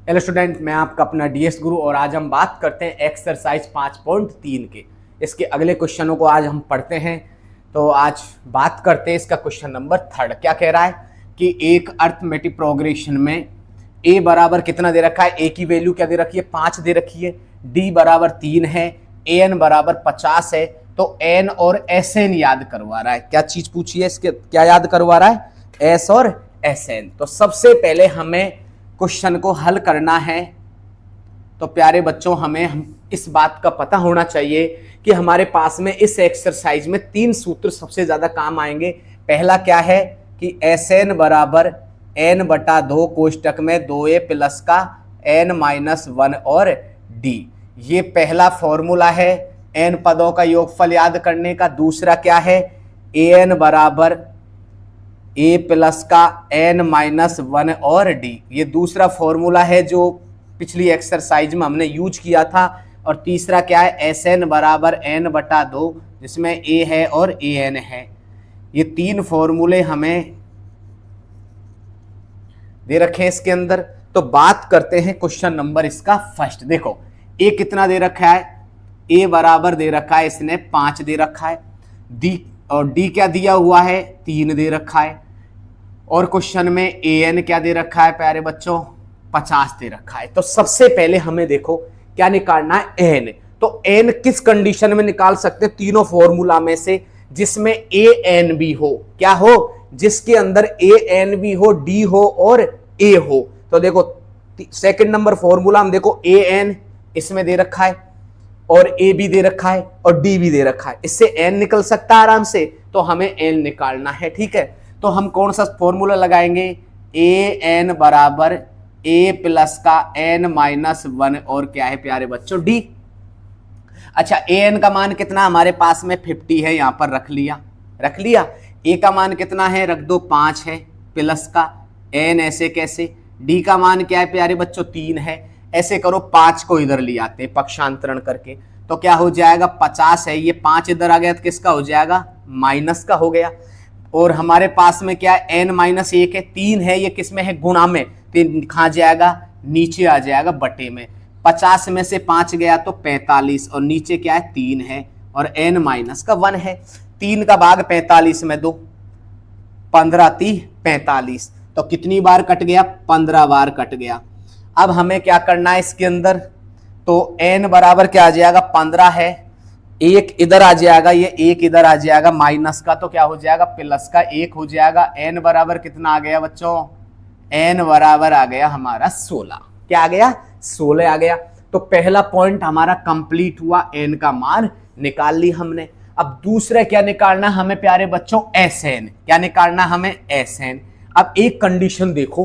Hello student, मैं आपका अपना डीएस गुरु और आज हम बात करते हैं एक्सरसाइज 5.3 के। इसके अगले क्वेश्चनों को आज हम पढ़ते हैं। तो आज बात करते हैं इसका क्वेश्चन नंबर 3। क्या कह रहा है कि एक अर्थमेटिक प्रोग्रेशन में ए बराबर कितना दे रखा है, ए की वैल्यू क्या दे रखी है 5 दे रखी है, डी बराबर 3 है, ए एन बराबर 50 है। तो एन और एस एन याद करवा रहा है। क्या चीज पूछी है, इसके क्या याद करवा रहा है, एस और एस एन। तो सबसे पहले हमें क्वेश्चन को हल करना है। तो प्यारे बच्चों, हमें इस बात का पता होना चाहिए कि हमारे पास में इस एक्सरसाइज में 3 सूत्र सबसे ज्यादा काम आएंगे। पहला क्या है कि एस एन बराबर एन बटा 2 कोष्टक में 2a प्लस का n माइनस 1 और d। ये पहला फॉर्मूला है n पदों का योगफल याद करने का। दूसरा क्या है, ए एन बराबर ए प्लस का n माइनस 1 और d। ये दूसरा फॉर्मूला है जो पिछली एक्सरसाइज में हमने यूज किया था। और तीसरा क्या है, एस एन बराबर n बटा 2 जिसमें a है और ए एन है। ये 3 फॉर्मूले हमें दे रखे हैं इसके अंदर। तो बात करते हैं क्वेश्चन नंबर इसका फर्स्ट। देखो ए कितना दे रखा है, ए बराबर दे रखा है इसने 5 दे रखा है, डी और डी क्या दिया हुआ है 3 दे रखा है, और क्वेश्चन में ए एन क्या दे रखा है प्यारे बच्चों 50 दे रखा है। तो सबसे पहले हमें देखो क्या निकालना है, एन। तो एन किस कंडीशन में निकाल सकते हैं, तीनों फॉर्मूला में से जिसमें ए एन भी हो। क्या हो, जिसके अंदर ए एन भी हो, डी हो और ए हो। तो देखो सेकंड नंबर फॉर्मूला हम देखो, ए एन इसमें दे रखा है और ए भी दे रखा है और डी भी दे रखा है। इससे एन निकल सकता है आराम से। तो हमें एन निकालना है, ठीक है। तो हम कौन सा फॉर्मूला लगाएंगे, ए एन बराबर ए प्लस का एन माइनस 1 और क्या है प्यारे बच्चों डी। अच्छा, ए एन का मान कितना हमारे पास में 50 है, यहां पर रख लिया। ए का मान कितना है, रख दो 5 है, प्लस का एन ऐसे कैसे, डी का मान क्या है प्यारे बच्चों 3 है। ऐसे करो 5 को इधर ले आते हैं पक्षांतरण करके, तो क्या हो जाएगा 50 है, ये 5 इधर आ गया तो किसका हो जाएगा, माइनस का हो गया। और हमारे पास में क्या है, n माइनस 1 है, 3 है, ये किस में है गुणा में, तो कहाँ जाएगा, नीचे आ जाएगा बटे में। 50 में से 5 गया तो 45 और नीचे क्या है 3 है और n माइनस का 1 है। 3 का भाग 45 में दो, 15 3 45। तो कितनी बार कट गया, 15 बार कट गया। अब हमें क्या करना है इसके अंदर, तो n बराबर क्या आ जाएगा 15 है, 1 इधर आ जाएगा, ये 1 इधर आ जाएगा माइनस का, तो क्या हो जाएगा प्लस का 1 हो जाएगा। n बराबर कितना आ गया बच्चों, n बराबर आ गया हमारा 16। क्या आ गया, 16 आ गया। तो पहला पॉइंट हमारा कंप्लीट हुआ, n का मान निकाल ली हमने। अब दूसरा क्या निकालना हमें प्यारे बच्चों, एसएन। क्या निकालना हमें, एसएन। अब एक कंडीशन देखो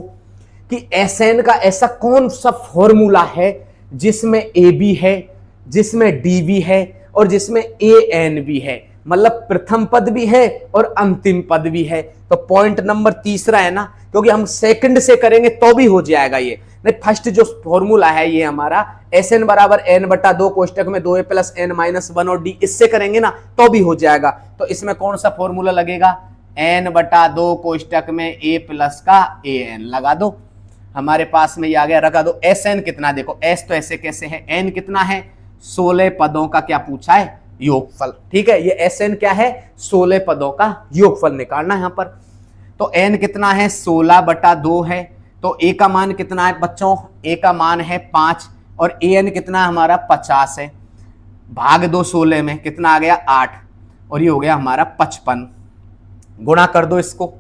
कि एसएन का ऐसा कौन सा फॉर्मूला है जिसमें ए बी है, जिसमें डी भी है और जिसमें ए एन भी है, मतलब प्रथम पद भी है और अंतिम पद भी है। तो पॉइंट नंबर तीसरा है ना, क्योंकि हम सेकंड से करेंगे तो भी हो जाएगा ये नहीं। फर्स्ट जो फॉर्मूला है ये हमारा एस एन बराबर एन बटा 2 कोष्टक में 2a प्लस एन माइनस 1 और डी, इससे करेंगे ना तो भी हो जाएगा। तो इसमें कौन सा फॉर्मूला लगेगा, एन बटा 2 कोष्टक में ए प्लस का ए एन लगा दो, हमारे पास में ये आ गया। रखा दो एस एन कितना, देखो एस तो ऐसे कैसे है, एन कितना है 16 पदों का क्या पूछा है, योगफल। ठीक है, ये एस एन क्या है 16 पदों का योगफल निकालना है यहां पर। तो एन कितना है 16 बटा 2 है। तो ए का मान कितना है बच्चों, ए का मान है 5 और ए एन कितना हमारा 50 है। भाग दो 16 में, कितना आ गया 8 और ये हो गया हमारा 55। गुणा कर दो इसको,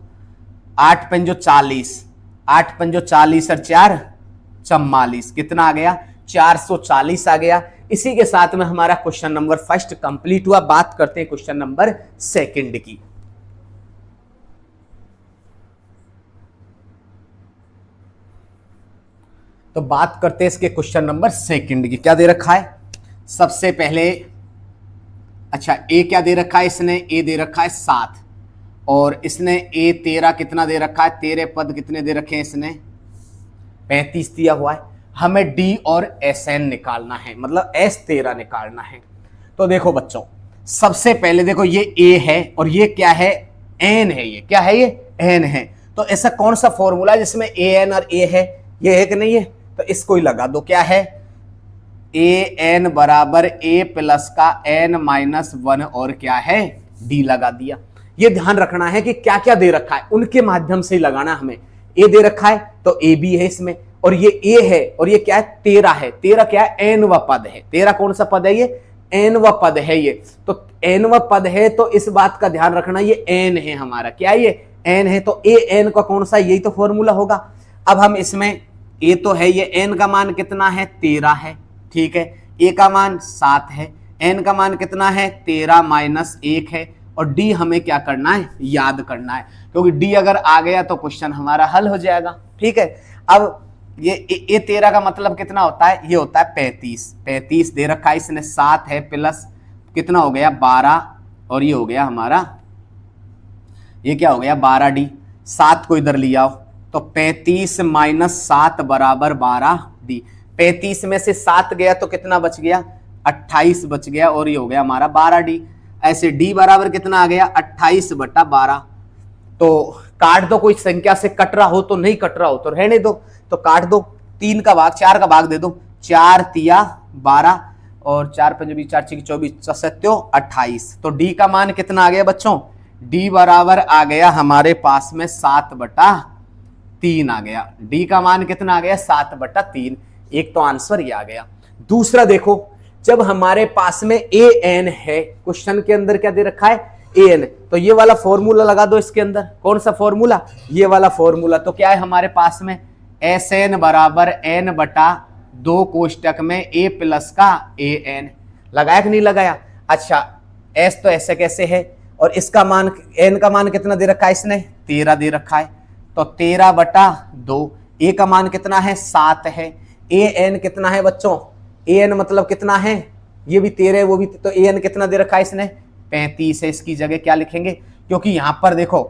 8 पंजो 40, 8 पंजो 40 और 4 44, कितना आ गया 440 आ गया। इसी के साथ में हमारा क्वेश्चन नंबर फर्स्ट कंप्लीट हुआ। बात करते हैं क्वेश्चन नंबर सेकंड की। तो बात करते हैं इसके क्वेश्चन नंबर सेकंड की। क्या दे रखा है, सबसे पहले अच्छा ए क्या दे रखा है इसने, ए दे रखा है 7 और इसने ए 13 कितना दे रखा है, 13 पद कितने दे रखे हैं इसने 35 दिया हुआ है। हमें डी और एस एन निकालना है, मतलब एस 13 निकालना है। तो देखो बच्चों, सबसे पहले देखो ये ए है और ये क्या है एन है, ये क्या है ये एन है। तो ऐसा कौन सा फॉर्मूला है जिसमें ए एन और ए है, ये है कि नहीं है। तो इसको ही लगा दो, क्या है ए एन बराबर ए प्लस का एन माइनस 1 और क्या है डी लगा दिया। ये ध्यान रखना है कि क्या क्या दे रखा है उनके माध्यम से ही लगाना हमें। ए दे रखा है तो ए भी है इसमें, और ये ए है और ये क्या है 13 है। 13 क्या है एन व पद है। 13 कौन सा पद है ये एन व पद है ये, तो एन व पद है तो इस बात का ध्यान रखना ये एन है हमारा, क्या है ये एन है, तो ए एन का कौन सा यही तो फॉर्मूला होगा। अब हम इसमें ए तो है ये एन का मान कितना है 13 है, ठीक है, ए का मान 7 है, एन का मान कितना है 13 माइनस 1 है, और डी हमें क्या करना है याद करना है, क्योंकि डी अगर आ गया तो क्वेश्चन हमारा हल हो जाएगा, ठीक है। अब ये 13 का मतलब कितना होता है, ये होता है 35 दे रखा है इसने, 7 है प्लस कितना हो गया 12, और ये हो गया हमारा ये क्या हो गया 12 डी। 7 को इधर ले आओ तो 35 माइनस 7 बराबर 12 डी। 35 में से 7 गया तो कितना बच गया 28 बच गया, और ये हो गया हमारा 12 डी। ऐसे डी बराबर कितना आ गया 28 बटा 12। तो काट दो, कोई संख्या से कट रहा हो तो नहीं कट रहा हो तो रहने दो, तो काट दो, 3 का भाग 4 का भाग दे दो, 4 तिया 12 और 4 पंजे 20 4 6 24 सत्यो 28। तो डी का मान कितना आ गया बच्चों, डी बराबर आ गया हमारे पास में 7 बटा 3 आ गया। डी का मान कितना आ गया 7 बटा 3। एक तो आंसर ये आ गया। दूसरा देखो, जब हमारे पास में ए एन है, क्वेश्चन के अंदर क्या दे रखा है ए एन, तो ये वाला फॉर्मूला लगा दो इसके अंदर। कौन सा फॉर्मूला, ये वाला फॉर्मूला। तो क्या है हमारे पास में एस एन बराबर एन बटा 2 कोष्टक में ए प्लस का ए एन। लगाया कि नहीं लगाया। अच्छा एस तो ऐसे कैसे है, और इसका मान एन का मान कितना दे रखा है इसने 13 दे रखा है, तो 13 बटा 2। ए का मान कितना है 7 है, ए एन कितना है बच्चों, ए एन मतलब कितना है, ये भी 13 है वो भी, तो ए एन कितना दे रखा है इसने 35 है। इसकी जगह क्या लिखेंगे, क्योंकि यहां पर देखो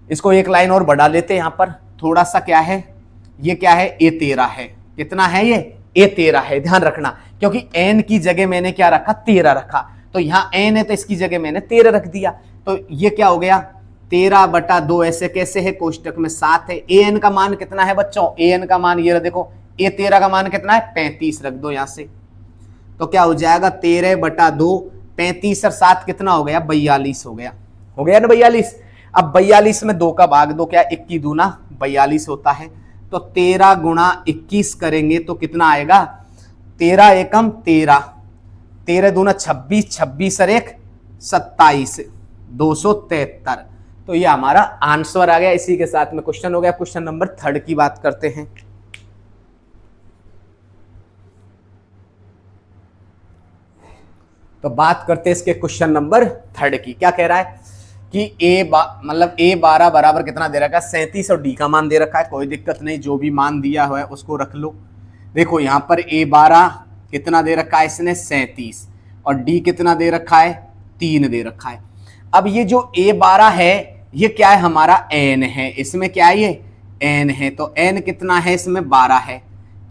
इसको एक लाइन और बढ़ा लेते हैं, यहां पर थोड़ा सा क्या है, ये क्या है ए 13 है, कितना है ये ए 13 है, ध्यान रखना, क्योंकि एन की जगह मैंने क्या रखा 13 रखा, तो यहां एन है तो इसकी जगह मैंने 13 रख दिया। तो ये क्या हो गया 13 बटा 2, ऐसे कैसे है कोष्टक में 7 है। ए एन का मान कितना है बच्चों, ए एन का मान ये देखो, ए 13 का मान कितना है 35 रख दो यहां से, तो क्या हो जाएगा 13 बटा 2, 35 और 7 कितना हो गया 42 हो गया, हो गया ना 42। अब 42 में 2 का भाग दो, क्या 21 दूना 42 होता है, तो 13 गुणा 21 करेंगे तो कितना आएगा 13 एकम 13, 13 दूना 26, 26 और 1 27, 273। तो ये हमारा आंसर आ गया। इसी के साथ में क्वेश्चन हो गया। क्वेश्चन नंबर 3 की बात करते हैं। तो बात करते हैं इसके क्वेश्चन नंबर 3 की। क्या कह रहा है कि मतलब ए 12 बराबर कितना दे रखा है 37, और डी का मान दे रखा है। कोई दिक्कत नहीं, जो भी मान दिया हुआ है उसको रख लो। देखो यहाँ पर ए 12 कितना दे रखा है इसने 37, और डी कितना दे रखा है 3 दे रखा है। अब ये जो ए 12 है ये क्या है हमारा एन है, इसमें क्या है ये एन है, तो एन कितना है इसमें 12 है।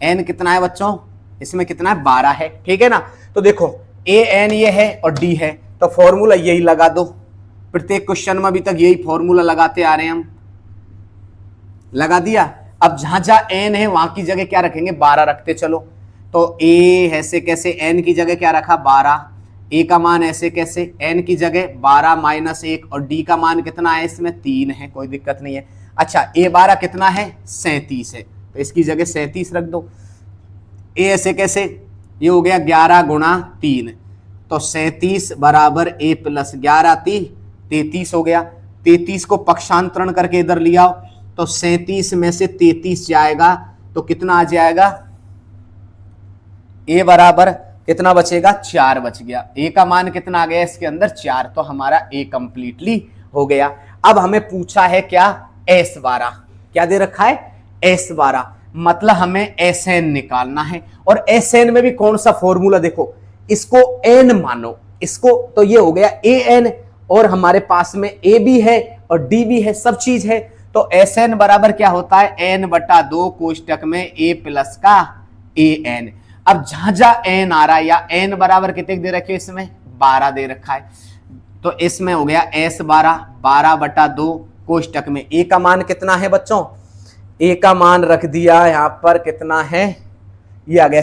एन कितना है बच्चों इसमें कितना है 12 है, ठीक है ना। तो देखो ए एन ये है और डी है, तो फॉर्मूला यही लगा दो। प्रत्येक क्वेश्चन में अभी तक यही फॉर्मूला लगाते आ रहे हैं हम, लगा दिया। अब जहां जहां एन है वहां की जगह क्या रखेंगे 12 रखते चलो। तो ए ऐसे कैसे एन की जगह क्या रखा 12, ए का मान ऐसे कैसे एन की जगह 12 माइनस 1, और डी का मान कितना है इसमें 3 है, कोई दिक्कत नहीं है। अच्छा ए 12 कितना है 37 है, तो इसकी जगह 37 रख दो। ए ऐसे कैसे, ये हो गया 11 गुणा 3, तो 37 बराबर ए प्लस 11 33 हो गया। 33 को पक्षांतरण करके इधर लिया तो 37 में से 33 जाएगा तो कितना आ जाएगा, ए बराबर कितना बचेगा 4 बच गया। ए का मान कितना आ गया इसके अंदर 4, तो हमारा ए कंप्लीटली हो गया। अब हमें पूछा है क्या एस 12, क्या दे रखा है एस 12, मतलब हमें एस एन निकालना है। और एस एन में भी कौन सा फॉर्मूला, देखो इसको एन मानो, इसको, तो ये हो गया ए एन, और हमारे पास में ए भी है और डी भी है, सब चीज है। तो एस एन बराबर क्या होता है एन बटा 2 कोष्टक में ए प्लस का ए एन। अब जहां जहां एन आ रहा है, या एन बराबर कितने दे रखे इसमें 12 दे रखा है, तो इसमें हो गया एस 12 12 बटा 2 कोष्टक में ए का मान कितना है बच्चों, ए का मान रख दिया यहां पर कितना है, ये आ गया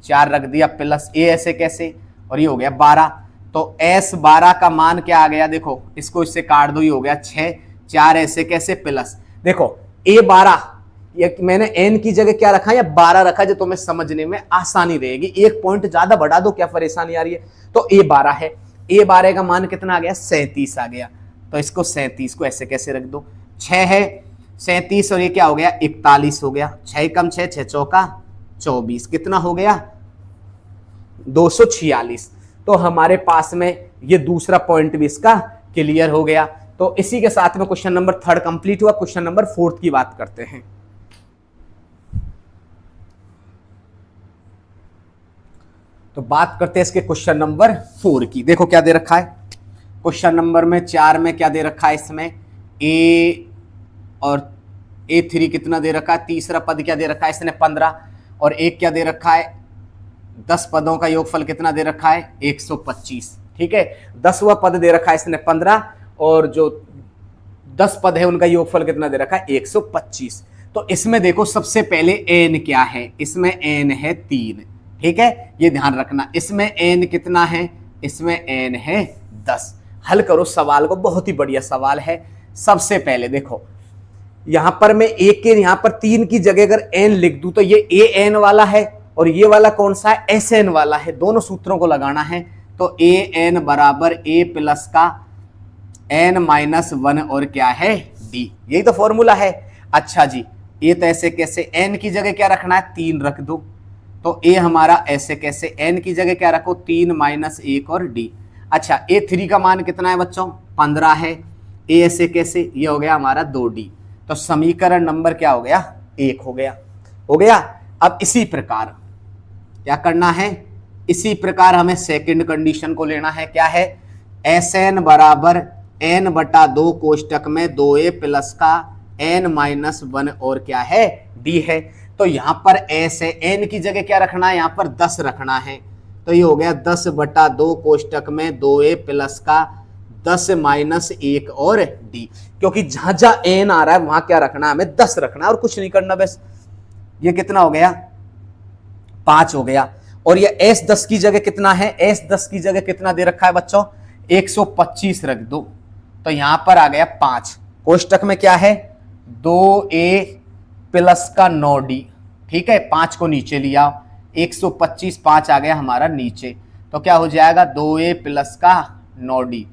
4 रख दिया प्लस ए ऐसे कैसे, और ये हो गया 12। तो S 12 का मान क्या आ गया, देखो इसको इससे काट दो, ये हो गया 6, 4 ऐसे कैसे प्लस, देखो A 12, ये मैंने n की जगह क्या रखा या 12 रखा, जो तुम्हें समझने में आसानी रहेगी। एक पॉइंट ज्यादा बढ़ा दो, क्या परेशानी आ रही है। तो A 12 है, A 12 का मान कितना आ गया, 37 आ गया। तो इसको 37 को ऐसे कैसे रख दो, 6 है 37 और ये क्या हो गया 41 हो गया, 6 कम 6, 6 चौका 24, कितना हो गया 246। तो हमारे पास में ये दूसरा पॉइंट भी इसका क्लियर हो गया। तो इसी के साथ में क्वेश्चन नंबर 3 कंप्लीट हुआ। क्वेश्चन नंबर 4 की बात करते हैं। तो बात करते हैं इसके क्वेश्चन नंबर 4 की। देखो क्या दे रखा है क्वेश्चन नंबर में 4 में, क्या दे रखा है इसमें a और a3 कितना दे रखा है, तीसरा पद क्या दे रखा है इसने 15, और एक क्या दे रखा है 10 पदों का योगफल कितना दे रखा है 125। ठीक है, 10वां पद दे रखा है इसने 15 और जो 10 पद है उनका योगफल कितना दे रखा है 125। तो इसमें देखो सबसे पहले n क्या है, इसमें n है 3। ठीक है, ये ध्यान रखना, इसमें n कितना है, इसमें n है 10। हल करो सवाल को, बहुत ही बढ़िया सवाल है। सबसे पहले देखो यहां पर मैं एक के यहां पर 3 की जगह अगर n लिख दूं तो ये an वाला है और ये वाला कौन सा है Sn वाला है, दोनों सूत्रों को लगाना है। तो an बराबर a प्लस का n माइनस 1 और क्या है d, यही तो फॉर्मूला है। अच्छा जी, ये तो ऐसे कैसे, n की जगह क्या रखना है 3 रख दो, तो a हमारा ऐसे कैसे, n की जगह क्या रखो 3 माइनस 1 और d। अच्छा a3 का मान कितना है बच्चों 15 है, a ऐसे कैसे, ये हो गया हमारा 2d। तो समीकरण नंबर क्या हो गया 1 हो गया, हो गया। अब इसी प्रकार क्या करना है, इसी प्रकार हमें सेकंड कंडीशन को लेना है, क्या है Sn बराबर n बटा 2 कोष्टक में 2a प्लस का n माइनस 1 और क्या है d है। तो यहां पर s है, n की जगह क्या रखना है, यहां पर 10 रखना है। तो ये हो गया 10 बटा 2 कोष्टक में 2a प्लस का 10 माइनस 1 और d, क्योंकि जहां जहां n आ रहा है वहां क्या रखना है, हमें 10 रखना है और कुछ नहीं करना बस। ये कितना हो गया 5 हो गया। और ये S10 की जगह कितना है, S10 की जगह कितना दे रखा है बच्चों 125 रख दो, तो यहां पर आ गया 5। कोष्टक में क्या है 2a प्लस का 9d। ठीक है, 5 को नीचे लिया, 125 5 आ गया हमारा नीचे, तो क्या हो जाएगा 2a प्लस का 9d,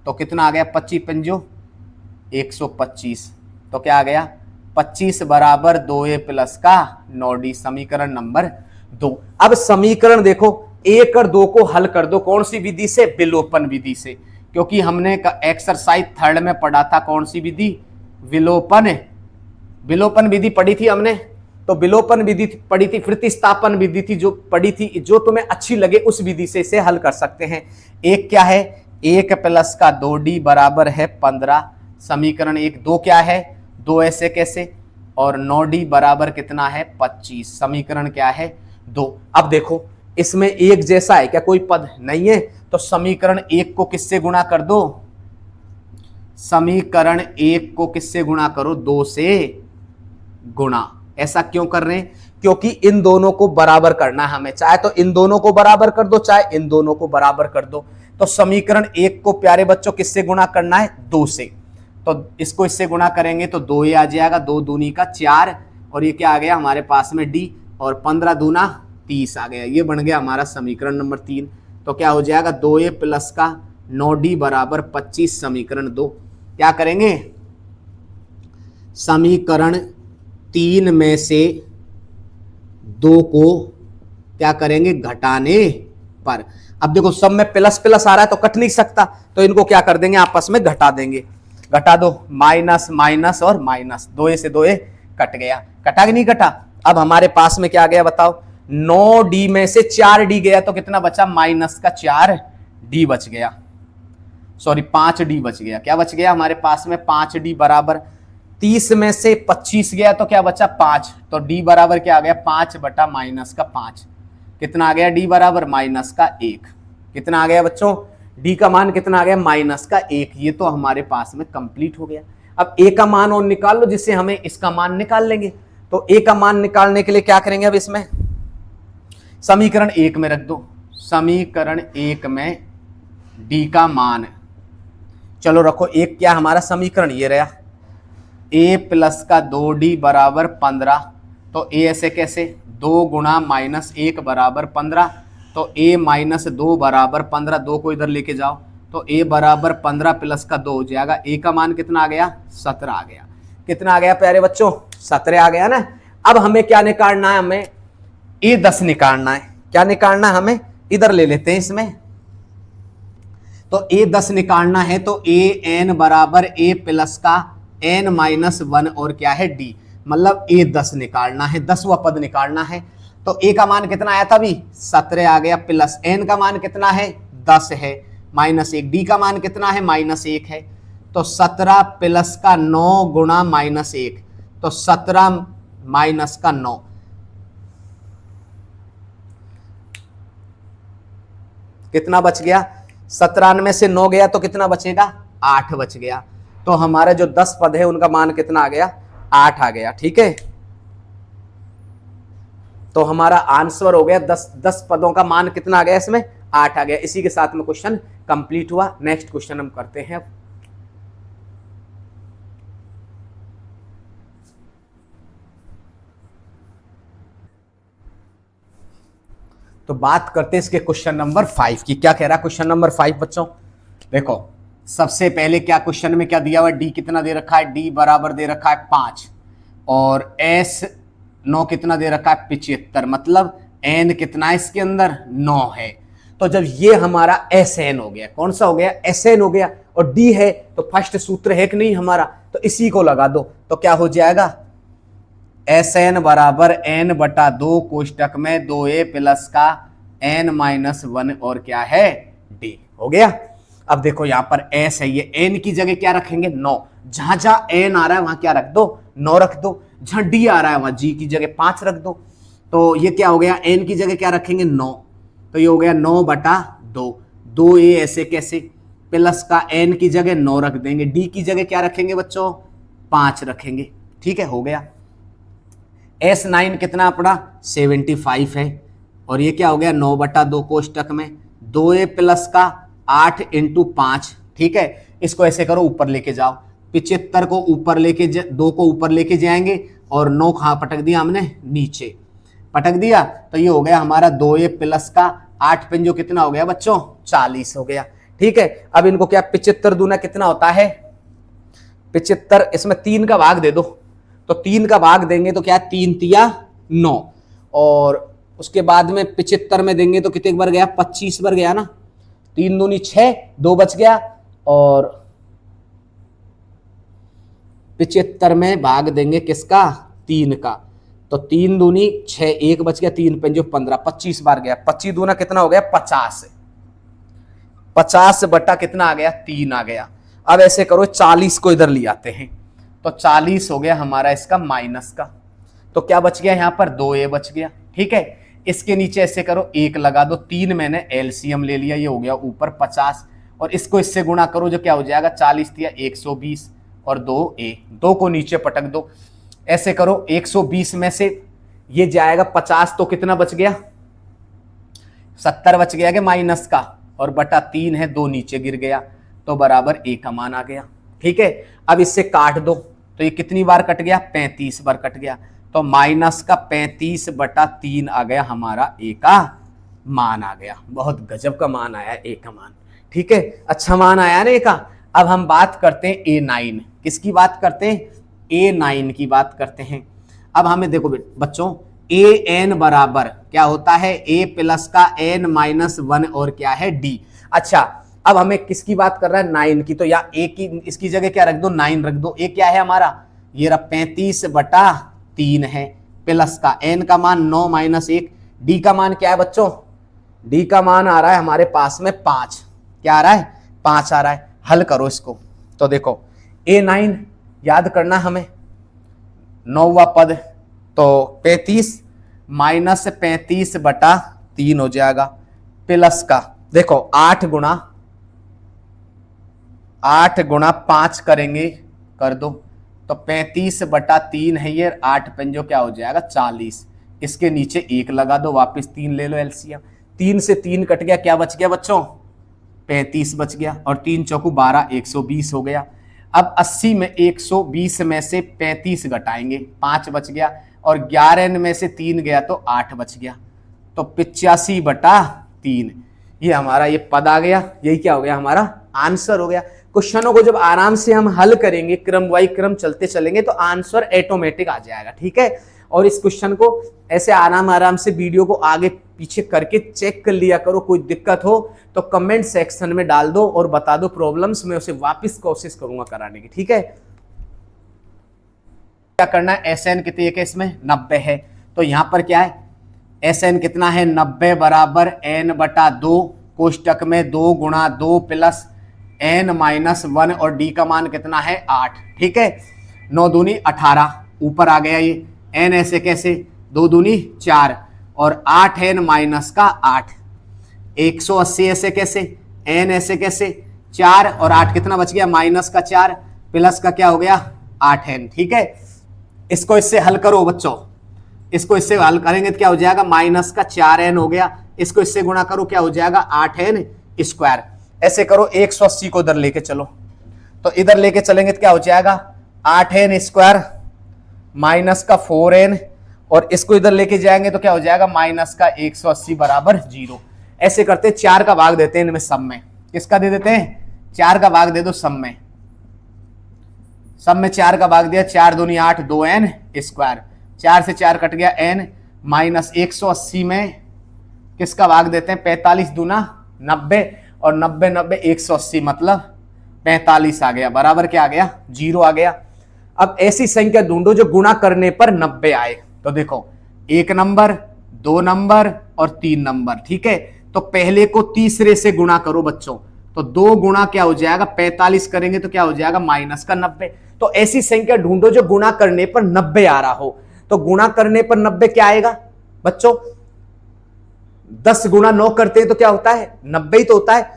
तो कितना आ गया 25 पंजो 125, तो क्या आ गया 25 बराबर 2a प्लस का 9d, समीकरण नंबर 2। अब समीकरण देखो 1 और 2 को हल कर दो, कौन सी विधि से, विलोपन विधि से, क्योंकि हमने एक्सरसाइज 3 में पढ़ा था कौन सी विधि, विलोपन विधि पढ़ी थी हमने। तो विलोपन विधि पढ़ी थी, प्रतिस्थापन विधि थी जो पढ़ी थी, जो तुम्हें अच्छी लगे उस विधि से इसे हल कर सकते हैं। एक क्या है 1 प्लस का 2d बराबर है 15, समीकरण 1। 2 क्या है 2 ऐसे कैसे, और 9d बराबर कितना है 25, समीकरण क्या है 2। अब देखो इसमें एक जैसा है क्या, कोई पद नहीं है, तो समीकरण 1 को किससे गुणा कर दो, समीकरण 1 को किससे गुणा करो 2 से गुणा। ऐसा क्यों कर रहे हैं, क्योंकि इन दोनों को बराबर करना है हमें, चाहे तो इन दोनों को बराबर कर दो चाहे इन दोनों को बराबर कर दो। तो समीकरण 1 को प्यारे बच्चों किससे गुणा करना है 2 से, तो इसको इससे गुणा करेंगे तो 2 ही आ जाएगा, 2 दूनी का 4 और ये क्या आ गया हमारे पास में d, और 15 दूना 30 आ गया, ये बन गया हमारा समीकरण नंबर 3। तो क्या हो जाएगा 2a प्लस का 9d बराबर 25, समीकरण 2। क्या करेंगे समीकरण 3 में से 2 को क्या करेंगे घटाने पर। अब देखो सब में प्लस प्लस आ रहा है तो कट नहीं सकता, तो इनको क्या कर देंगे आपस में घटा देंगे, घटा दो, माइनस माइनस और माइनस, 2a से 2a कट गया, कटा कि नहीं कटा। अब हमारे पास में क्या गया बताओ, 9d में से 4d गया तो कितना बचा, माइनस का 4d बच गया, सॉरी 5d बच गया। क्या बच गया हमारे पास में 5d बराबर 30 में से 25 गया तो क्या बचा 5, तो d बराबर क्या आ गया 5 बटा माइनस का 5, कितना आ गया d बराबर माइनस का 1। कितना आ गया बच्चों, d का मान कितना आ गया माइनस का 1। ये तो हमारे पास में कंप्लीट हो गया। अब ए का मान और निकाल लो जिससे हमें इसका मान निकाल लेंगे। तो ए का मान निकालने के लिए क्या करेंगे, अब इसमें समीकरण 1 में रख दो, समीकरण 1 में डी का मान, चलो रखो, एक क्या हमारा समीकरण ये रहा, ए प्लस का 2d बराबर 15, तो ए ऐसे कैसे 2 गुणा माइनस 1 बराबर 15, तो ए माइनस 2 बराबर 15, 2 को इधर लेके जाओ तो ए बराबर 15 प्लस का 2 हो जाएगा। ए का मान कितना आ गया, 17 आ गया। कितना आ गया प्यारे बच्चों, 17 आ गया ना। अब हमें क्या निकालना है, हमें ए 10 निकालना है। क्या निकालना है हमें, इधर ले लेते हैं इसमें, तो ए 10 निकालना है तो ए एन बराबर ए प्लस का एन माइनस 1 और क्या है डी, मतलब ए 10 निकालना है, 10वां पद निकालना है। तो ए का मान कितना आया था अभी, 17 आ गया, प्लस एन का मान कितना है 10 है, माइनस 1, डी का मान कितना है -1 है। तो 17 प्लस का 9 गुणा -1, तो 17 माइनस का 9, कितना बच गया, 17 में से 9 गया तो कितना बचेगा, 8 बच गया। तो हमारे जो 10 पद है उनका मान कितना आ गया, 8 आ गया। ठीक है, तो हमारा आंसर हो गया 10 पदों का मान कितना आ गया, इसमें 8 आ गया। इसी के साथ में क्वेश्चन कंप्लीट हुआ। नेक्स्ट क्वेश्चन हम करते हैं। तो बात करते हैं इसके क्वेश्चन नंबर 5 की। क्या कह रहा है क्वेश्चन नंबर 5 बच्चों, देखो सबसे पहले क्या क्वेश्चन में क्या दिया हुआ है, डी कितना दे रखा है, डी बराबर दे रखा है 5 और एस 9 कितना दे रखा है 75, मतलब एन कितना है इसके अंदर 9 है। तो जब ये हमारा एस एन हो गया, कौन सा हो गया, एस एन हो गया, और डी है तो फर्स्ट सूत्र है कि नहीं हमारा, तो इसी को लगा दो तो क्या हो जाएगा, एस एन बराबर एन बटा 2 कोष्टक में 2a प्लस का एन माइनस 1 और क्या है डी, हो गया। अब देखो यहां पर एस है, ये एन की जगह क्या रखेंगे 9, जहां जहां एन आ रहा है वहां क्या रख दो 9 रख दो, जहां डी आ रहा है वहां जी की जगह 5 रख दो। तो ये क्या हो गया, एन की जगह क्या रखेंगे 9, तो ये हो गया 9 बटा 2, 2a ऐसे कैसे, प्लस का एन की जगह 9 रख देंगे, डी की जगह क्या रखेंगे बच्चों 5 रखेंगे। ठीक है, हो गया। S9 कितना पड़ा 75 है, और ये क्या हो गया 9 बटा 2 कोष्टक में 2a प्लस का 8 इंटू 5। ठीक है, इसको ऐसे करो ऊपर लेके जाओ, 75 को ऊपर लेके 2 को ऊपर लेके जाएंगे और 9 कहाँ पटक दिया हमने, नीचे पटक दिया, तो ये हो गया हमारा 2a प्लस का 8 पंजो कितना हो गया बच्चों 40 हो गया। ठीक है, अब इनको क्या 75 दूना कितना होता है 75, इसमें 3 का भाग दे दो, तो 3 का भाग देंगे तो क्या 3 तिया 9, और उसके बाद में 75 में देंगे तो कितने बार गया 25 बार गया ना, 3 दूनी 6, 2 बच गया, और 75 में भाग देंगे किसका 3 का, तो 3 दूनी 6, 1 बच गया, 3 पंजो 15, 25 बार गया, 25 दूना कितना हो गया 50, 50 बटा कितना आ गया 3 आ गया। अब ऐसे करो 40 को इधर ले आते हैं, तो 40 हो गया हमारा इसका माइनस का, तो क्या बच गया यहाँ पर 2a बच गया। ठीक है, इसके नीचे ऐसे करो 1 लगा दो, 3 मैंने एलसीएम ले लिया, ये हो गया ऊपर 50, और इसको इससे गुणा करो जो क्या हो जाएगा 40 दिया 120 और 2a, 2 को नीचे पटक दो, ऐसे करो 120 में से ये जाएगा 50, तो कितना बच गया 70 बच गया कि माइनस का, और बटा 3 है 2 नीचे गिर गया, तो बराबर a का मान आ गया। ठीक है, अब इससे काट दो, तो ये कितनी बार कट गया 35 बार कट गया, तो माइनस का 35 बटा 3 आ गया हमारा a का मान आ गया। बहुत गजब का मान आया a का मान। ठीक है, अच्छा मान आया ना a का। अब हम बात करते हैं A9, किसकी बात करते हैं A9 की बात करते हैं। अब हमें देखो बच्चों an बराबर क्या होता है a प्लस का n माइनस 1 और क्या है d। अच्छा, अब हमें किसकी बात कर रहा है 9 की, तो या a की इसकी जगह क्या रख दो 9 रख दो, a क्या है हमारा ये रहा 35 बटा 3 है, प्लस का n का मान 9 माइनस 1, d का मान क्या है बच्चों, d का मान आ रहा है हमारे पास में 5, क्या आ रहा है 5 आ रहा है। हल करो इसको, तो देखो A9 याद करना हमें 9वां पद, तो 35 माइनस 35 बटा 3 हो जाएगा, प्लस का देखो 8 गुणा 5 करेंगे कर दो, तो 35/3 है ये, 8 पंजो क्या हो जाएगा 40, इसके नीचे 1 लगा दो, वापस 3 ले लो एलसीएम, 3 से 3 कट गया, क्या बच गया बच्चों 35 बच गया, और 3 चौकू 12, 120 हो गया। अब 80 में 120 में से 35 घटाएंगे, 5 बच गया, और 11 में से 3 गया तो 8 बच गया, तो 85/3 ये हमारा ये पद आ गया, यही क्या हो गया हमारा आंसर हो गया। क्वेश्चनों को जब आराम से हम हल करेंगे, क्रम बाई क्रम चलते चलेंगे, तो आंसर ऑटोमेटिक आ जाएगा, ठीक है। और इस क्वेश्चन को ऐसे आराम से वीडियो को आगे पीछे करके चेक कर लिया करो, कोई दिक्कत हो तो कमेंट सेक्शन में डाल दो और बता दो प्रॉब्लम्स, मैं उसे वापस कोशिश करूंगा कराने की, ठीक है। क्या करना है, SN कितनी है इसमें 90 है, तो यहां पर क्या है SN कितना है 90 बराबर n/2, कोष्टक में 2 गुणा 2 प्लस n-1, और d का मान कितना है 8, ठीक है। 9 दूनी 18 ऊपर आ गया, ये n ऐसे कैसे 2 दूनी 4 और 8 n माइनस का 8, 180 ऐसे कैसे, n ऐसे कैसे 4 और 8 कितना बच गया माइनस का 4 प्लस का क्या हो गया 8n, ठीक है। इसको इससे हल करो बच्चों, इसको इससे हल करेंगे तो क्या हो जाएगा माइनस का 4n हो गया, इसको इससे गुणा करो क्या हो जाएगा 8n स्क्वायर। ऐसे करो 180 को इधर लेके चलो, तो इधर लेके चलेंगे तो क्या हो जाएगा 8n स्क्वायर माइनस का 4n, और इसको इधर लेके जाएंगे तो क्या हो जाएगा माइनस का 180 बराबर 0। ऐसे करते 4 का भाग देते हैं इनमें सब में, किसका दे देते हैं 4 का भाग दे दो सब में, सब में 4 का भाग दिया, 4 दूनी 8 2n स्क्वायर, 4 से 4 कट गया n माइनस 180 में किसका भाग देते हैं 45 दूना 90, और 90 90 180 मतलब 45 आ गया, बराबर क्या आ गया 0 आ गया। अब ऐसी संख्या ढूंढो जो गुणा करने पर 90 आए, तो देखो 1 नंबर 2 नंबर और 3 नंबर, ठीक है। तो पहले को तीसरे से गुणा करो बच्चों, तो 2 गुणा क्या हो जाएगा 45 करेंगे तो क्या हो जाएगा माइनस का 90। तो ऐसी संख्या ढूंढो जो गुणा करने पर 90 आ रहा हो, तो गुणा करने पर 90 क्या आएगा बच्चों 10 गुणा 9 करते हैं तो क्या होता है 90 ही तो होता है,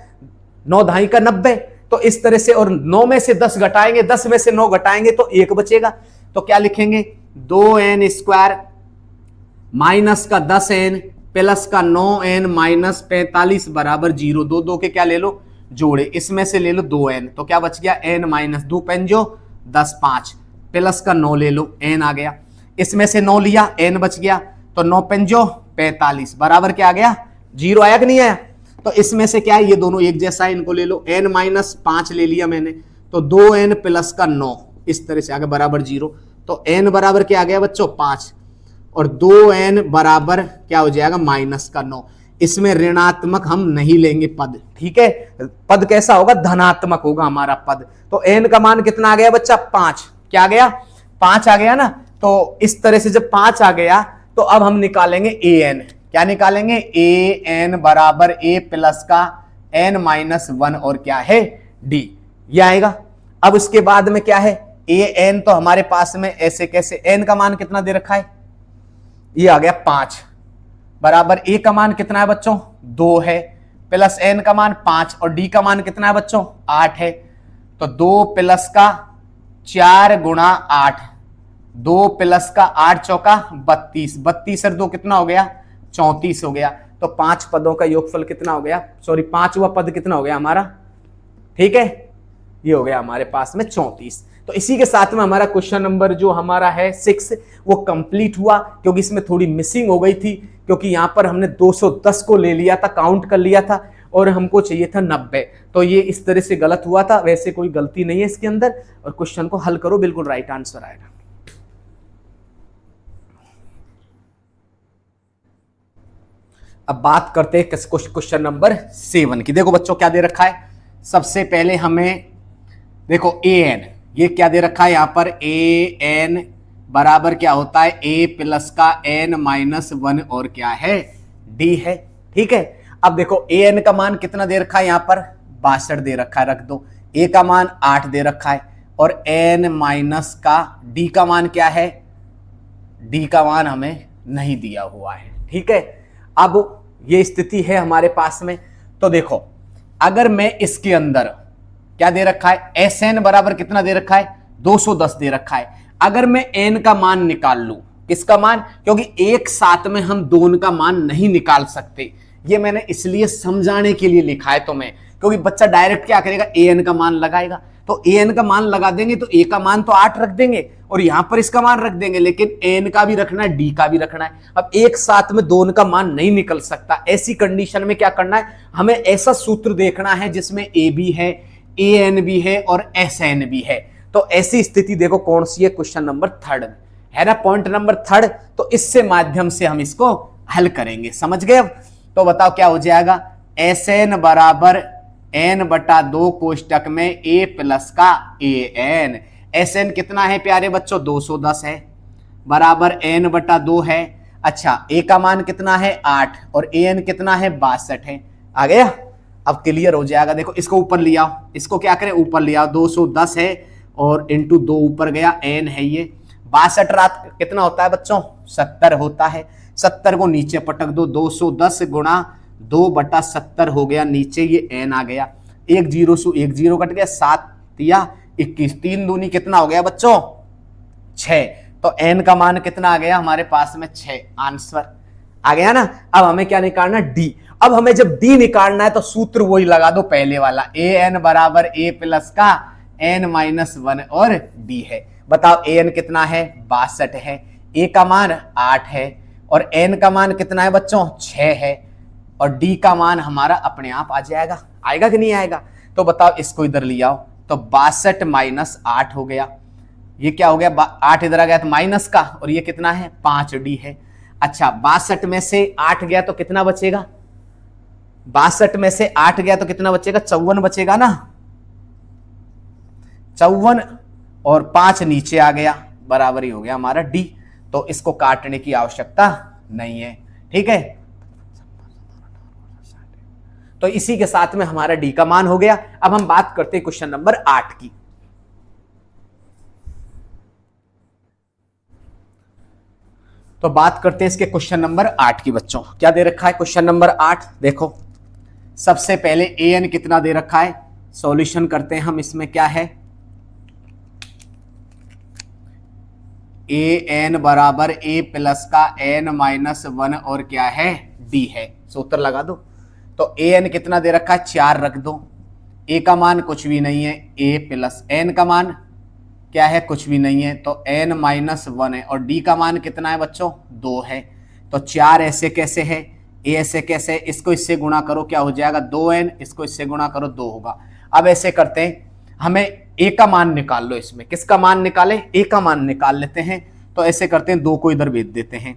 9 ढाई का 90, तो इस तरह से, और 9 में से 10 घटाएंगे, 10 में से 9 घटाएंगे तो 1 बचेगा, तो क्या लिखेंगे 2n स्क्वायर माइनस का 10n प्लस का 9n माइनस 45 बराबर 0। 2 2 के क्या ले लो जोड़े, इसमें से ले लो 2n, तो क्या बच गया n माइनस 2 पंजो 10 5 प्लस का 9 ले लो n आ गया, इसमें से 9 लिया n बच गया, तो 9 पंजो 45 बराबर क्या आ गया 0 आया कि नहीं आया। तो इसमें से क्या है ये दोनों एक जैसा है, इनको ले लो, n माइनस 5 ले लिया मैंने, तो 2n प्लस का 9 इस तरह से आ गया बराबर 0। तो n बराबर क्या आ गया बच्चों 5, और 2n बराबर क्या हो जाएगा माइनस का 9। इसमें ऋणात्मक हम नहीं लेंगे पद, ठीक है, पद कैसा होगा धनात्मक होगा हमारा पद। तो n का मान कितना आ गया बच्चा 5, क्या आ गया 5 आ गया ना। तो इस तरह से जब 5 आ गया तो अब हम निकालेंगे an, क्या निकालेंगे an बराबर a प्लस का n माइनस 1 और क्या है d, ये आएगा। अब उसके बाद में क्या है an, तो हमारे पास में ऐसे कैसे n का मान कितना दे रखा है ये आ गया 5 बराबर a का मान कितना है बच्चों 2 है, प्लस n का मान 5 और d का मान कितना है बच्चों 8 है, तो 2 प्लस का 4 गुणा 8, 2 प्लस का 8 चौका 32, 32 और 2 कितना हो गया 34 हो गया। तो 5 पदों का योगफल कितना हो गया, सॉरी 5वां पद कितना हो गया हमारा, ठीक है, ये हो गया हमारे पास में 34। तो इसी के साथ में हमारा क्वेश्चन नंबर जो हमारा है 6 वो कंप्लीट हुआ, क्योंकि इसमें थोड़ी मिसिंग हो गई थी, क्योंकि यहां पर हमने 210 को ले लिया था, काउंट कर लिया था, और हमको चाहिए था 90, तो ये इस तरह से गलत हुआ था। वैसे कोई गलती नहीं है इसके अंदर, और क्वेश्चन को हल करो बिल्कुल राइट आंसर आएगा। अब बात करते हैं क्वेश्चन नंबर 7 की। देखो बच्चों क्या दे रखा है, सबसे पहले हमें देखो an, ये क्या दे रखा है यहां पर an बराबर क्या होता है a प्लस का n माइनस 1 और क्या है d है, ठीक है। अब देखो an का मान कितना दे रखा है यहां पर 62 दे रखा है, रख दो, a का मान 8 दे रखा है, और n माइनस का d का मान क्या है, d का मान हमें नहीं दिया हुआ है, ठीक है। अब ये स्थिति है हमारे पास में, तो देखो अगर मैं इसके अंदर क्या दे रखा है Sn बराबर कितना दे रखा है 210 दे रखा है। अगर मैं n का मान निकाल लूं, किसका मान, क्योंकि एक साथ में हम दोनों का मान नहीं निकाल सकते, ये मैंने इसलिए समझाने के लिए लिखा है तुम्हें, क्योंकि बच्चा डायरेक्ट क्या करेगा, an का मान लगाएगा, तो an का मान लगा देंगे तो a का मान तो 8 रख देंगे और यहां पर इसका मान रख देंगे, लेकिन n का भी रखना है, d का भी रखना है। अब एक साथ में दोनों का मान नहीं निकल सकता, ऐसी कंडीशन में क्या करना है, हमें ऐसा सूत्र देखना है जिसमें a भी है, an भी है और sn भी है। तो ऐसी स्थिति देखो कौन सी है, क्वेश्चन नंबर 3 है ना, पॉइंट नंबर 3। तो इससे माध्यम से हम इसको हल करेंगे, समझ गए। अब तो बताओ क्या हो जाएगा, Sn बराबर n बटा 2 कोष्टक में a प्लस का an। Sn कितना है प्यारे बच्चों, 210 है, बराबर n बटा 2 है। अच्छा, a का मान कितना है 8 और an कितना है 62 है। आ गया, अब क्लियर हो जाएगा। देखो इसको ऊपर ले आओ, इसको क्या करें, ऊपर ले आओ, 210 है और इंटू 2 ऊपर गया, n है ये 62 रात कितना होता है बच्चों, 70 होता है। 70 को नीचे पटक दो, 210 गुणा 2 बटा 70 हो गया, नीचे ये n आ गया, एक जीरो से एक जीरो कट गया, 7 या 21, 3 दूनी कितना हो गया बच्चों 6। तो n का मान कितना आ गया हमारे पास में 6, आंसर आ गया ना। अब हमें क्या निकालना, d। अब हमें जब d निकालना है तो सूत्र वही लगा दो पहले वाला, an बराबर a प्लस का n माइनस 1 और d है। बताओ an कितना है 62 है, a का मान 8 है और n का मान कितना है बच्चों 6 है और d का मान हमारा अपने आप आ जाएगा, आएगा कि नहीं आएगा। तो बताओ इसको इधर ले आओ, तो 62 माइनस 8 हो गया, ये क्या हो गया 8 इधर आ गया तो माइनस का, और ये कितना है 5d है। अच्छा, 62 में से 8 गया तो कितना बचेगा, 62 में से 8 गया तो कितना बचेगा, 54 बचेगा ना, 54 और 5 नीचे आ गया, बराबर ही हो गया हमारा d। तो इसको काटने की आवश्यकता नहीं है, ठीक है। तो इसी के साथ में हमारा d का मान हो गया। अब हम बात करते हैं क्वेश्चन नंबर 8 की। तो बात करते हैं इसके क्वेश्चन नंबर 8 की। बच्चों क्या दे रखा है क्वेश्चन नंबर 8, देखो सबसे पहले an कितना दे रखा है, सॉल्यूशन करते हैं हम। इसमें क्या है, an बराबर a प्लस का n माइनस 1 और क्या है d है, सूत्र लगा दो। तो an कितना दे रखा है 4 रख दो, a का मान कुछ भी नहीं है, a प्लस n का मान क्या है कुछ भी नहीं है, तो n माइनस 1 है और d का मान कितना है बच्चों 2 है। तो 4 ऐसे कैसे है, a ऐसे कैसे है, इसको इससे गुणा करो क्या हो जाएगा 2n, इसको इससे गुणा करो 2 होगा। अब ऐसे करते हैं, हमें a का मान निकाल लो, इसमें किसका मान निकाले, a का मान निकाल लेते हैं। तो ऐसे करते हैं, 2 को इधर भेज देते हैं,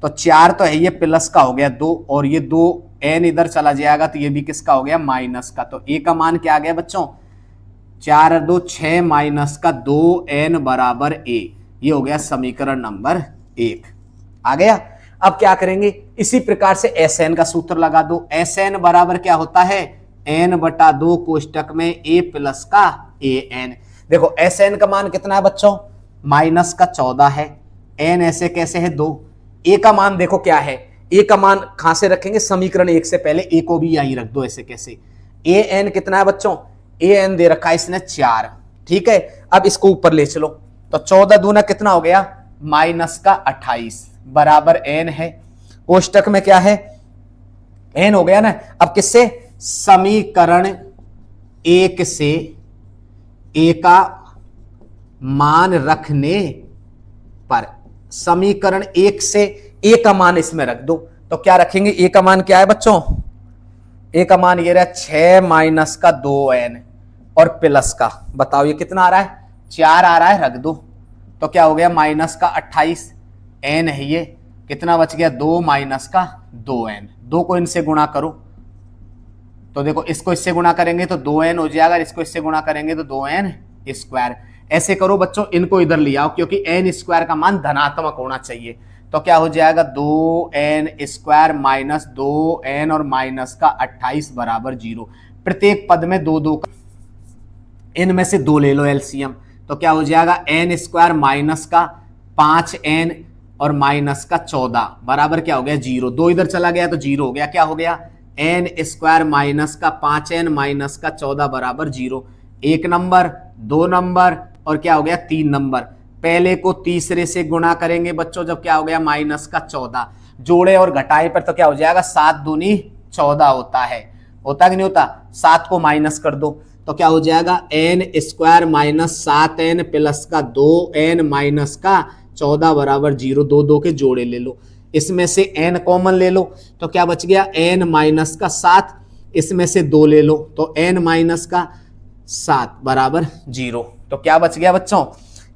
तो 4 तो है ये प्लस का हो गया 2 और ये 2 n इधर चला जाएगा तो ये भी किसका हो गया माइनस का। तो a का मान क्या आ गया बच्चों 4 2 6 माइनस का 2n बराबर a, ये हो गया समीकरण नंबर 1 आ गया। अब क्या करेंगे, इसी प्रकार से Sn का सूत्र लगा दो। Sn बराबर क्या होता है n बटा 2 कोष्टक में a प्लस का an। देखो Sn का मान कितना है बच्चों माइनस का 14 है, n ऐसे कैसे है 2, a का मान देखो क्या है, a का मान कहां से रखेंगे समीकरण 1 से पहले a को भी यहीं रख दो, ऐसे कैसे, an कितना है बच्चों, an दे रखा है इसने 4, ठीक है। अब इसको ऊपर ले चलो, तो 14 दूना कितना हो गया माइनस का 28 बराबर n है, कोष्टक में क्या है n हो गया ना। अब किससे, समीकरण 1 से a का मान रखने पर, समीकरण 1 से a का मान इसमें रख दो, तो क्या रखेंगे, a का मान क्या है बच्चों, a का मान ये रहा 6 माइनस का 2n और प्लस का, बताओ ये कितना आ रहा है 4 आ रहा है, रख दो। तो क्या हो गया माइनस का 28, n है ये, कितना बच गया 2 माइनस का 2n, 2 को इनसे गुणा करो, तो देखो इसको इससे गुणा करेंगे तो 2n हो जाएगा, इसको इससे गुणा करेंगे तो 2n स्क्वायर। ऐसे करो बच्चों, इनको इधर ले आओ क्योंकि n स्क्वायर का मान धनात्मक होना चाहिए। तो क्या हो जाएगा 2n स्क्वायर माइनस 2n और माइनस का 28 बराबर 0। प्रत्येक पद में 2 2 इनमें से 2 ले लो एलसीएम, तो क्या हो जाएगा n स्क्वायर माइनस का 5n और माइनस का 14 बराबर क्या हो गया 0, 2 इधर चला गया तो 0 हो गया, क्या हो गया n स्क्वायर माइनस का 5n माइनस का 14 बराबर 0। 1 नंबर 2 नंबर और क्या हो गया 3 नंबर। पहले को तीसरे से गुणा करेंगे बच्चों, जब क्या हो गया माइनस का 14, जोड़े और घटाए पर तो क्या हो जाएगा 7 दूनी 14 होता है, होता कि नहीं होता। 7 को माइनस कर दो तो क्या हो जाएगा N square minus 7n plus का 2n माइनस का 14 बराबर 0। 2 2 के जोड़े ले लो, इसमें से n कॉमन ले लो तो क्या बच गया n माइनस का 7, इसमें से 2 ले लो तो n माइनस का 7 बराबर 0। तो क्या बच गया बच्चों,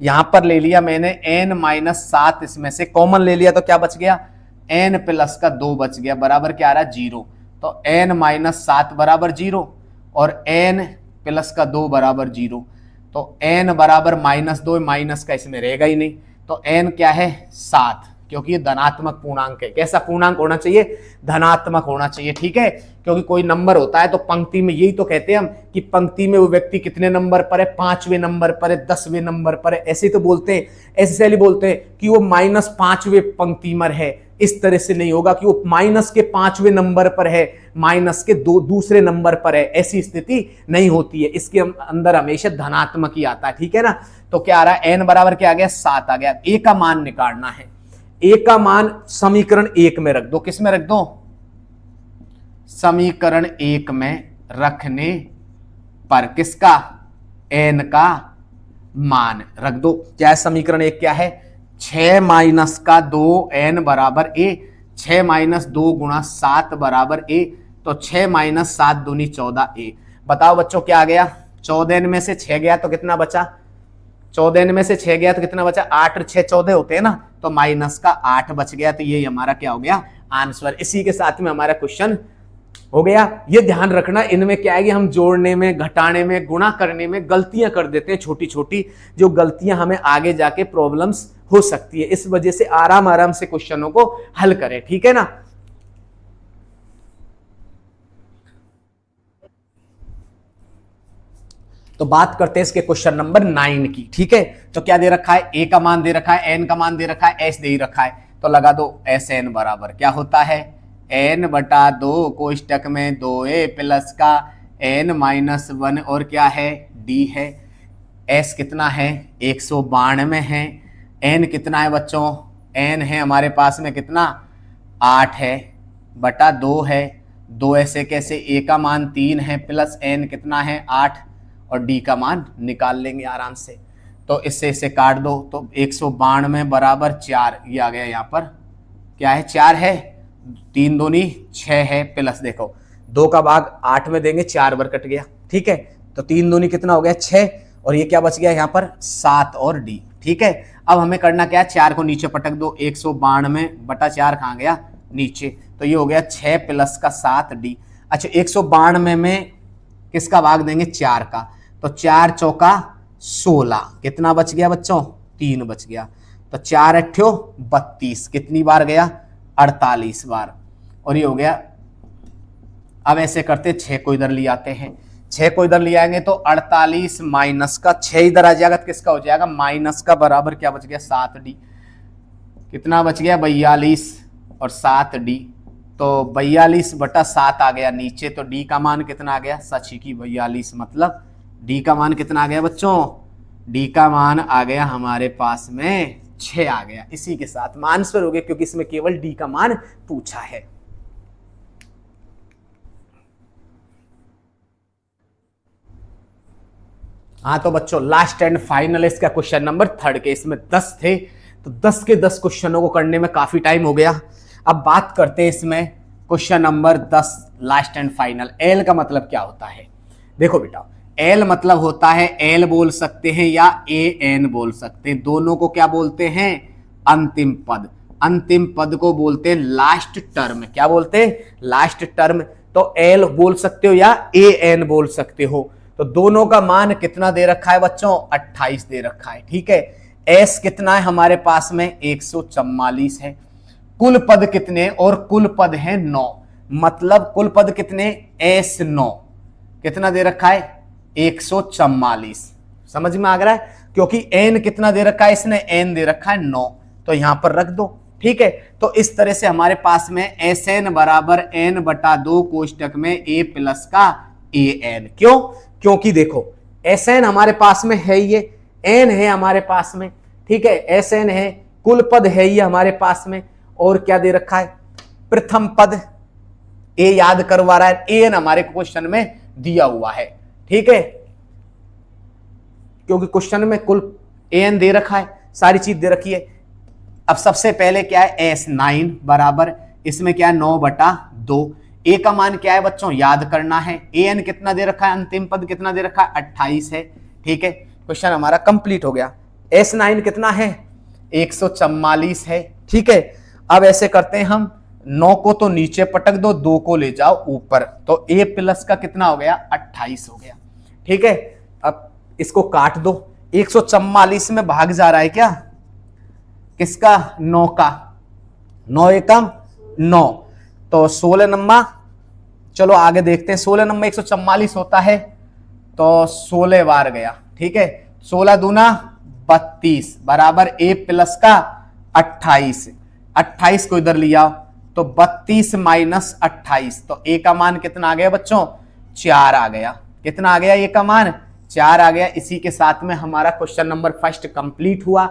यहां पर ले लिया मैंने n माइनस 7, इसमें से कॉमन ले लिया तो क्या बच गया n प्लस का 2 बच गया, बराबर क्या आ रहा है 0। तो n माइनस 7 बराबर 0 और n प्लस का 2 बराबर 0। तो n बराबर -2, माइनस का इसमें रहेगा ही नहीं, तो n क्या है 7, क्योंकि ये धनात्मक पूर्णांक है। कैसा पूर्णांक होना चाहिए, धनात्मक होना चाहिए, ठीक है। क्योंकि कोई नंबर होता है तो पंक्ति में, यही तो कहते हैं हम कि पंक्ति में वो व्यक्ति कितने नंबर पर है, 5वें नंबर पर है, 10वें नंबर पर है, ऐसे तो बोलते हैं, ऐसे बोलते हैं कि वो -5वें पंक्ति में है। इस तरह से नहीं होगा कि वो माइनस के 5वें नंबर पर है, माइनस के दूसरे नंबर पर है, ऐसी स्थिति नहीं होती है। इसके अंदर हमेशा धनात्मक ही आता है, ठीक है ना। तो क्या आ रहा है n बराबर क्या आ गया 7 आ गया। a का मान निकालना है, a का मान समीकरण 1 में रख दो। किस में रख दो, समीकरण 1 में रखने पर किसका, n का मान रख दो। क्या है समीकरण 1 क्या है, 6 माइनस का 2n बराबर a, 6 माइनस 2 गुणा 7 बराबर a, तो 6 माइनस 7 दूनी 14a। बताओ बच्चों क्या आ गया, 14n में से 6 गया तो कितना बचा, 14n में से 6 गया तो कितना बचा, 8 और 6 14 होते हैं ना, तो माइनस का 8 बच गया। तो ये हमारा क्या हो गया आंसर। इसी के साथ में हमारा क्वेश्चन हो गया। ये ध्यान रखना, इनमें क्या है कि हम जोड़ने में, घटाने में, गुणा करने में गलतियां कर देते हैं, छोटी छोटी, जो गलतियां हमें आगे जाके प्रॉब्लम्स हो सकती है। इस वजह से आराम आराम से क्वेश्चनों को हल करें, ठीक है ना। तो बात करते हैं इसके क्वेश्चन नंबर 9 की, ठीक है। तो क्या दे रखा है, a का मान दे रखा है, n का मान दे रखा है, s दे ही रखा है, तो लगा दो sn बराबर क्या होता है n बटा 2 कोष्टक में 2a प्लस का n माइनस 1 और क्या है d है। s कितना है 192 है, n कितना है बच्चों, n है हमारे पास में कितना 8 है, बटा 2 है, 2 ऐसे कैसे, a का मान 3 है प्लस n कितना है 8 और d का मान निकाल लेंगे आराम से। तो इससे इसे काट दो तो 192 बराबर 4, ये आ गया यहाँ पर क्या है 4 है, 3 दूनी 6 है, प्लस देखो 2 का भाग 8 में देंगे, 4 बार कट गया, ठीक है। तो 3 दूनी कितना हो गया 6 और ये क्या बच गया यहाँ पर 7 और d, ठीक है। अब हमें करना क्या है, 4 को नीचे पटक दो, 192 बटा 4 कहाँ गया नीचे, तो ये हो गया 6 प्लस का 7d। अच्छा 192 में किसका भाग देंगे 4 का, तो 4 चौका 16, कितना बच गया बच्चों 3 बच गया, तो 4 अट्ठो 32, कितनी बार गया 48 बार, और ये हो गया। अब ऐसे करते 6 को इधर ले आते हैं, 6 को इधर ले आएंगे तो 48 माइनस का 6 इधर आ जाएगा तो किसका हो जाएगा माइनस का, बराबर क्या बच गया 7d, कितना बच गया 42 और 7d, तो 42 बटा 7 आ गया नीचे, तो d का मान कितना आ गया सच ही की 42, मतलब d का मान कितना आ गया बच्चों, d का मान आ गया हमारे पास में 6 आ गया। इसी के साथ में आंसर हो गया, क्योंकि इसमें केवल d का मान पूछा है। हाँ तो बच्चों लास्ट एंड फाइनल इसका क्वेश्चन नंबर 3 के, इसमें 10 थे, तो 10 के 10 क्वेश्चनों को करने में काफी टाइम हो गया। अब बात करते हैं इसमें question number 10 last and final. L का मतलब क्या होता है, देखो बेटा एल मतलब होता है, एल बोल सकते हैं या ए एन बोल सकते हैं, दोनों को क्या बोलते हैं अंतिम पद। अंतिम पद को बोलते हैं लास्ट टर्म। क्या बोलते हैं लास्ट टर्म। तो एल बोल सकते हो या ए एन बोल सकते हो। तो दोनों का मान कितना दे रखा है बच्चों 28 दे रखा है, ठीक है। एस कितना है हमारे पास में 144 है। कुल पद कितने, और कुल पद है 9, मतलब कुल पद कितने एस 9, कितना दे रखा है 144। समझ में आ रहा है, क्योंकि एन कितना दे रखा है इसने, एन दे रखा है 9, तो यहां पर रख दो, ठीक है। तो इस तरह से हमारे पास में एस एन बराबर एन बटा 2 कोष्टक में ए प्लस का ए एन। क्यों, क्योंकि देखो एस एन हमारे पास में है, ये एन है हमारे पास में, ठीक है, एस एन है, कुल पद है ये हमारे पास में, और क्या दे रखा है, प्रथम पद, ए याद करवा रहा है, एन हमारे क्वेश्चन में दिया हुआ है, ठीक है, क्योंकि क्वेश्चन में कुल एन दे रखा है, सारी चीज दे रखी है। अब सबसे पहले क्या है, एस 9 बराबर, इसमें क्या है 9/2, ए का मान क्या है बच्चों, याद करना है, एन कितना दे रखा है, अंतिम पद कितना दे रखा है, 28 है, ठीक है, क्वेश्चन हमारा कंप्लीट हो गया। S9 कितना है, 144 है, ठीक है। अब ऐसे करते हैं हम, 9 को तो नीचे पटक दो, 2 को ले जाओ ऊपर, तो a प्लस का कितना हो गया, 28 हो गया, ठीक है। अब इसको काट दो, 144 में भाग जा रहा है क्या, किसका, 9 का, 9 एकम 9, तो 16 नंबर, चलो आगे देखते हैं, 16 नंबर 144 होता है, तो 16 बार गया, ठीक है, 16 दूना 32 बराबर a प्लस का 28, 28 को इधर लिया तो 32 माइनस 28, तो a का मान कितना आ गया बच्चों, 4 आ गया, कितना आ गया, a का मान 4 आ गया। इसी के साथ में हमारा क्वेश्चन नंबर फर्स्ट कंप्लीट हुआ।